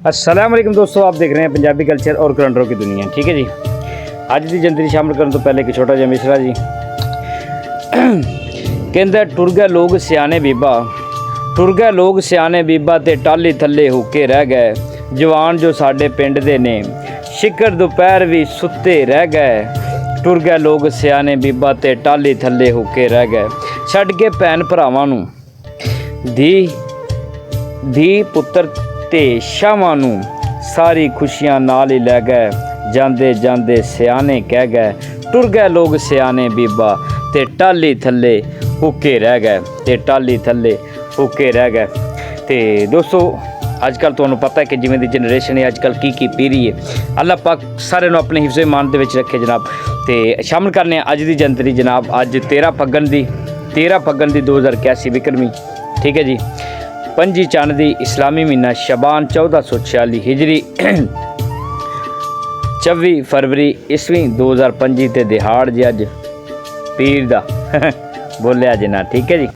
अस्सलाम वालेकुम दोस्तों, आप देख रहे हैं पंजाबी कल्चर और करंटरों की दुनिया। ठीक है जी, ਅੱਜ ਦੀ ਜੰਤਰੀ ਸ਼ਾਮਲ ਕਰਨ ਤੋਂ ਪਹਿਲੇ ਇੱਕ ਛੋਟਾ ਜਿਹਾ ਮਿਸਰਾ ਜੀ। ਕਹਿੰਦਾ ਟੁਰ ਗਏ ਲੋਕ ਸਿਆਣੇ ਬੀਬਾ, ਟੁਰ ਗਏ ਲੋਕ ਸਿਆਣੇ ਬੀਬਾ ਤੇ ਟਾਲੀ ਥੱਲੇ ਹੁੱਕੇ ਰਹਿ ਗਏ। ਜਵਾਨ ਜੋ ਸਾਡੇ ਪਿੰਡ ਦੇ ਨੇ ਸ਼ਿਕਰ ਦੁਪਹਿਰ ਵੀ ਸੁੱਤੇ ਰਹਿ ਗਏ। ਟੁਰ ਗਏ ਲੋਕ ਸਿਆਣੇ ਬੀਬਾ ਤੇ ਟਾਲੀ ਥੱਲੇ ਹੁੱਕੇ ਰਹਿ ਗਏ। ਛੱਡ ਕੇ ਭੈਣ ਭਰਾਵਾਂ ਨੂੰ ਧੀ ਪੁੱਤਰ ਤੇ ਸ਼ਾਵਾਂ ਨੂੰ ਸਾਰੀ ਖੁਸ਼ੀਆਂ ਨਾਲ ਹੀ ਲੈ ਗਏ। ਜਾਂਦੇ ਜਾਂਦੇ ਸਿਆਣੇ ਕਹਿ ਗਏ, ਟੁਰ ਗਏ ਲੋਕ ਸਿਆਣੇ ਬੀਬਾ ਤੇ ਟਾਲੀ ਥੱਲੇ ਹੁੱਕੇ ਰਹਿ ਗਏ, ਤੇ ਟਾਲੀ ਥੱਲੇ ਹੁੱਕੇ ਰਹਿ ਗਏ। ਤੇ ਦੋਸਤੋ ਅੱਜ ਕੱਲ੍ਹ ਤੁਹਾਨੂੰ ਪਤਾ ਹੈ ਕਿ ਜਿਵੇਂ ਦੀ ਜਨਰੇਸ਼ਨ ਹੈ ਅੱਜ ਕੱਲ੍ਹ ਕੀ ਪੀ ਰਹੀ ਹੈ। ਅੱਲਾਹ ਪਾਕ ਸਾਰਿਆਂ ਨੂੰ ਆਪਣੇ ਹਿਫਜ਼ੇ ਇਮਾਨ ਦੇ ਵਿੱਚ ਰੱਖੇ ਜਨਾਬ। ਤੇ ਸ਼ਾਮਲ ਕਰਨੇ ਆ ਅੱਜ ਦੀ ਜੰਤਰੀ ਜਨਾਬ। ਅੱਜ 13 ਫੱਗਣ ਦੀ 2081 ਵਿਕਰਮੀ। ਠੀਕ ਹੈ ਜੀ, 5 ਚੰਨ ਦੀ ਇਸਲਾਮੀ ਮਹੀਨਾ ਸ਼ਬਾਨ 1446 ਹਿਜਰੀ 24 ਫਰਵਰੀ ਈਸਵੀ 2025 ਤੇ ਦਿਹਾੜ ਜੀ ਅੱਜ ਪੀਰ ਦਾ ਬੋਲਿਆ ਜੀ ਨਾ। ਠੀਕ ਹੈ ਜੀ।